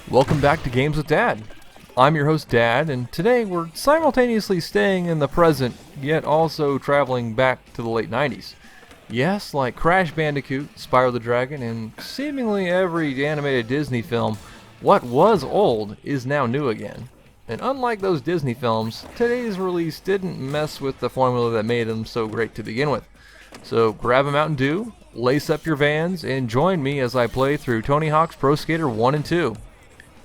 Welcome back to Games with Dad. I'm your host, Dad, and today we're simultaneously staying in the present, yet also traveling back to the late 90s. Yes, like Crash Bandicoot, Spyro the Dragon, and seemingly every animated Disney film, what was old is now new again. And unlike those Disney films, today's release didn't mess with the formula that made them so great to begin with. So grab a Mountain Dew, lace up your Vans, and join me as I play through Tony Hawk's Pro Skater 1 and 2.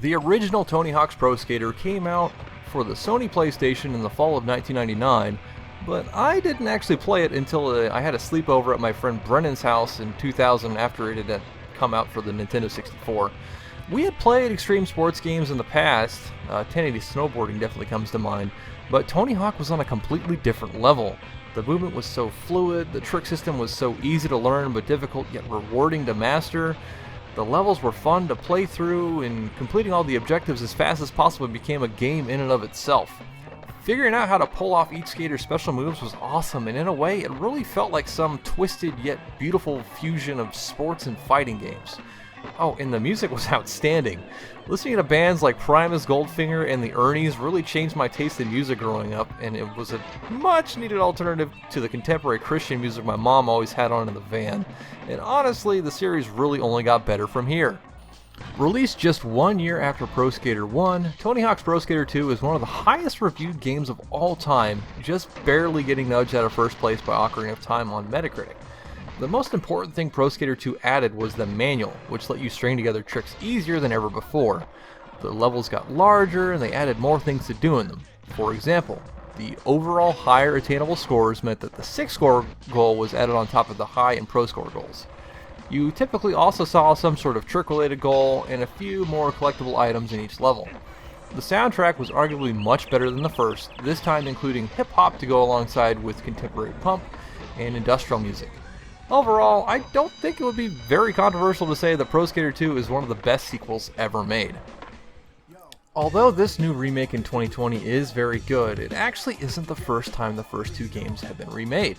The original Tony Hawk's Pro Skater came out for the Sony PlayStation in the fall of 1999, but I didn't actually play it until I had a sleepover at my friend Brennan's house in 2000 after it had come out for the Nintendo 64. We had played extreme sports games in the past, 1080 snowboarding definitely comes to mind, but Tony Hawk was on a completely different level. The movement was so fluid, the trick system was so easy to learn but difficult yet rewarding to master. The levels were fun to play through, and completing all the objectives as fast as possible became a game in and of itself. Figuring out how to pull off each skater's special moves was awesome, and in a way it really felt like some twisted yet beautiful fusion of sports and fighting games. Oh, and the music was outstanding. Listening to bands like Primus, Goldfinger, and the Ernies really changed my taste in music growing up, and it was a much needed alternative to the contemporary Christian music my mom always had on in the van. And honestly, the series really only got better from here. Released just 1 year after Pro Skater 1, Tony Hawk's Pro Skater 2 is one of the highest reviewed games of all time, just barely getting nudged out of first place by Ocarina of Time on Metacritic. The most important thing Pro Skater 2 added was the manual, which let you string together tricks easier than ever before. The levels got larger and they added more things to do in them. For example, the overall higher attainable scores meant that the 6-score goal was added on top of the high and pro score goals. You typically also saw some sort of trick-related goal and a few more collectible items in each level. The soundtrack was arguably much better than the first, this time including hip-hop to go alongside with contemporary punk and industrial music. Overall, I don't think it would be very controversial to say that Pro Skater 2 is one of the best sequels ever made. Although this new remake in 2020 is very good, it actually isn't the first time the first two games have been remade.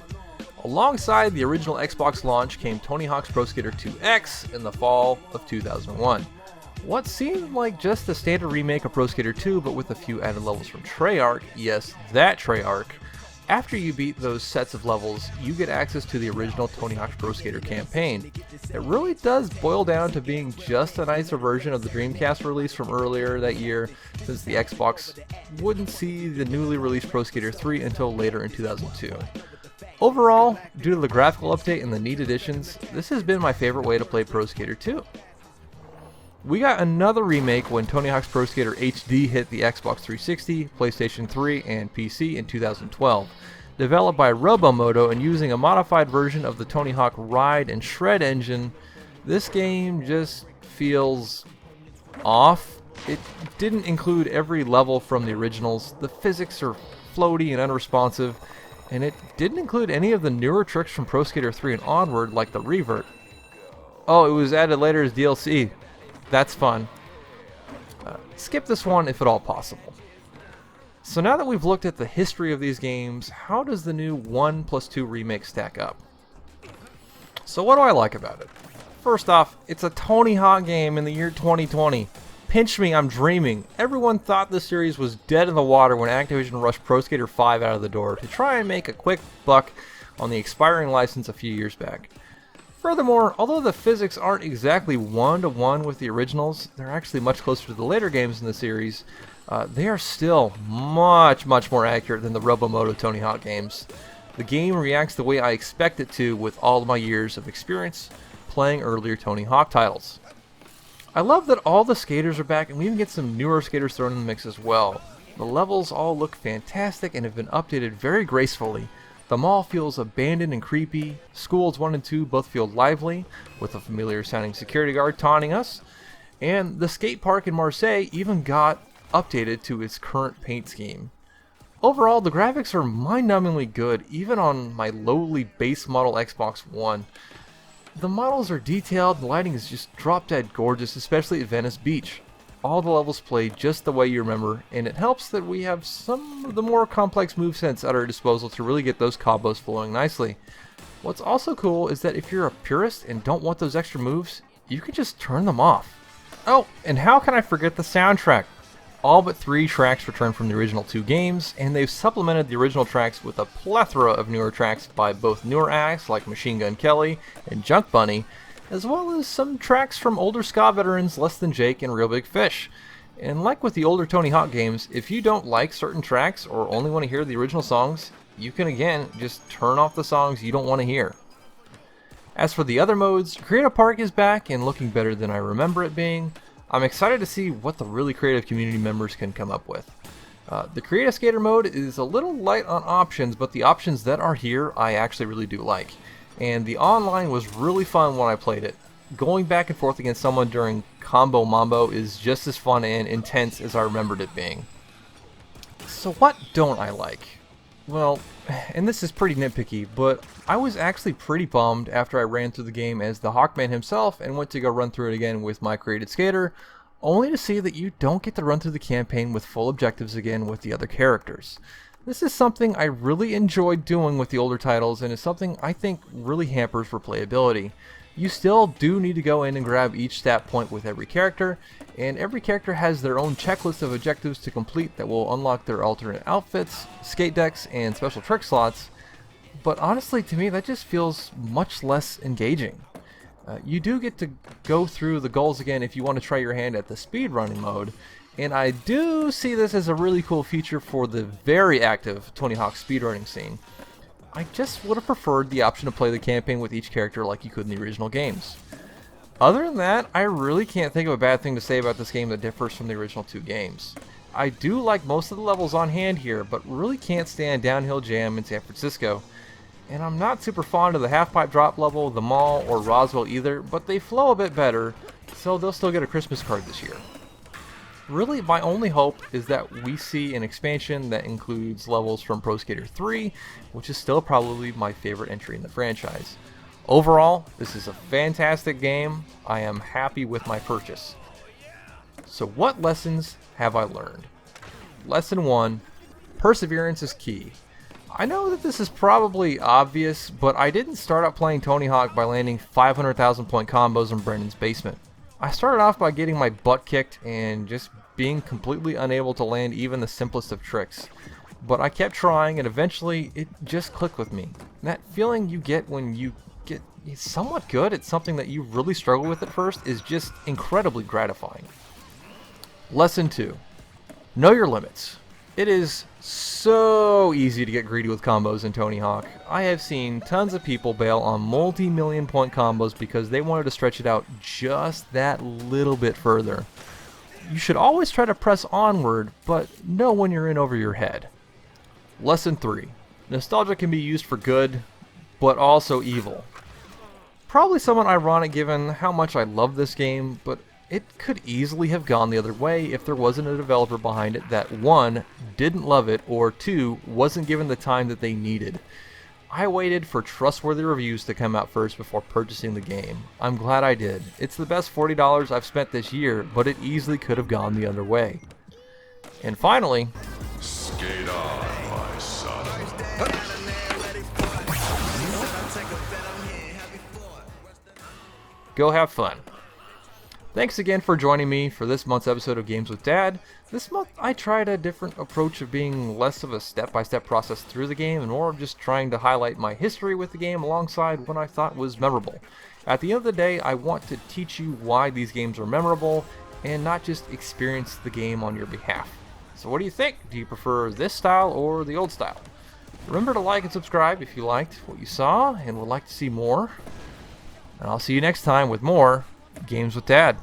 Alongside the original Xbox launch came Tony Hawk's Pro Skater 2X in the fall of 2001. What seemed like just a standard remake of Pro Skater 2 but with a few added levels from Treyarch, yes, that Treyarch. After you beat those sets of levels, you get access to the original Tony Hawk's Pro Skater campaign. It really does boil down to being just a nicer version of the Dreamcast release from earlier that year, since the Xbox wouldn't see the newly released Pro Skater 3 until later in 2002. Overall, due to the graphical update and the neat additions, this has been my favorite way to play Pro Skater 2. We got another remake when Tony Hawk's Pro Skater HD hit the Xbox 360, PlayStation 3, and PC in 2012. Developed by Robomoto and using a modified version of the Tony Hawk Ride and Shred engine, this game just feels off. It didn't include every level from the originals, the physics are floaty and unresponsive, and it didn't include any of the newer tricks from Pro Skater 3 and onward like the revert. Oh, it was added later as DLC. That's fun. Skip this one if at all possible. So now that we've looked at the history of these games, how does the new 1+2 remake stack up? So what do I like about it? First off, it's a Tony Hawk game in the year 2020. Pinch me, I'm dreaming. Everyone thought the series was dead in the water when Activision rushed Pro Skater 5 out of the door to try and make a quick buck on the expiring license a few years back. Furthermore, although the physics aren't exactly one-to-one with the originals, they're actually much closer to the later games in the series, they are still much more accurate than the Robomoto Tony Hawk games. The game reacts the way I expect it to with all of my years of experience playing earlier Tony Hawk titles. I love that all the skaters are back and we even get some newer skaters thrown in the mix as well. The levels all look fantastic and have been updated very gracefully. The mall feels abandoned and creepy, Schools 1 and 2 both feel lively, with a familiar sounding security guard taunting us, and the skate park in Marseille even got updated to its current paint scheme. Overall, the graphics are mind-numbingly good, even on my lowly base model Xbox One. The models are detailed, the lighting is just drop-dead gorgeous, especially at Venice Beach. All the levels play just the way you remember, and it helps that we have some of the more complex movesets at our disposal to really get those combos flowing nicely. What's also cool is that if you're a purist and don't want those extra moves, you can just turn them off. Oh, and how can I forget the soundtrack? All but 3 tracks returned from the original 2 games, and they've supplemented the original tracks with a plethora of newer tracks by both newer acts like Machine Gun Kelly and Junk Bunny, as well as some tracks from older ska veterans Less Than Jake and Real Big Fish. And like with the older Tony Hawk games, if you don't like certain tracks or only want to hear the original songs, you can again just turn off the songs you don't want to hear. As for the other modes, Creative Park is back and looking better than I remember it being. I'm excited to see what the really creative community members can come up with. The Creative Skater mode is a little light on options, but the options that are here I actually really do like. And the online was really fun when I played it. Going back and forth against someone during Combo Mambo is just as fun and intense as I remembered it being. So what don't I like? Well, and this is pretty nitpicky, but I was actually pretty bummed after I ran through the game as the Hawkman himself and went to go run through it again with my created skater, only to see that you don't get to run through the campaign with full objectives again with the other characters. This is something I really enjoyed doing with the older titles, and is something I think really hampers replayability. You still do need to go in and grab each stat point with every character, and every character has their own checklist of objectives to complete that will unlock their alternate outfits, skate decks, and special trick slots, but honestly to me that just feels much less engaging. You do get to go through the goals again if you want to try your hand at the speedrunning mode, and I do see this as a really cool feature for the very active Tony Hawk speedrunning scene. I just would have preferred the option to play the campaign with each character like you could in the original games. Other than that, I really can't think of a bad thing to say about this game that differs from the original 2 games. I do like most of the levels on hand here, but really can't stand Downhill Jam in San Francisco. And I'm not super fond of the Half-Pipe Drop level, the Mall, or Roswell either, but they flow a bit better, so they'll still get a Christmas card this year. Really, my only hope is that we see an expansion that includes levels from Pro Skater 3, which is still probably my favorite entry in the franchise. Overall, this is a fantastic game. I am happy with my purchase. So what lessons have I learned? Lesson 1, perseverance is key. I know that this is probably obvious, but I didn't start out playing Tony Hawk by landing 500,000 point combos in Brendan's basement. I started off by getting my butt kicked and just being completely unable to land even the simplest of tricks. But I kept trying and eventually it just clicked with me. That feeling you get when you get somewhat good at something that you really struggle with at first is just incredibly gratifying. Lesson 2. Know your limits. It is so easy to get greedy with combos in Tony Hawk. I have seen tons of people bail on multi-million point combos because they wanted to stretch it out just that little bit further. You should always try to press onward, but know when you're in over your head. Lesson 3. Nostalgia can be used for good, but also evil. Probably somewhat ironic given how much I love this game, but it could easily have gone the other way if there wasn't a developer behind it that 1. Didn't love it, or 2. Wasn't given the time that they needed. I waited for trustworthy reviews to come out first before purchasing the game. I'm glad I did. It's the best $40 I've spent this year, but it easily could have gone the other way. And finally, skate on, my son. Go have fun. Thanks again for joining me for this month's episode of Games with Dad. This month I tried a different approach of being less of a step-by-step process through the game and more of just trying to highlight my history with the game alongside what I thought was memorable. At the end of the day, I want to teach you why these games are memorable and not just experience the game on your behalf. So what do you think? Do you prefer this style or the old style? Remember to like and subscribe if you liked what you saw and would like to see more. And I'll see you next time with more Games with Dad.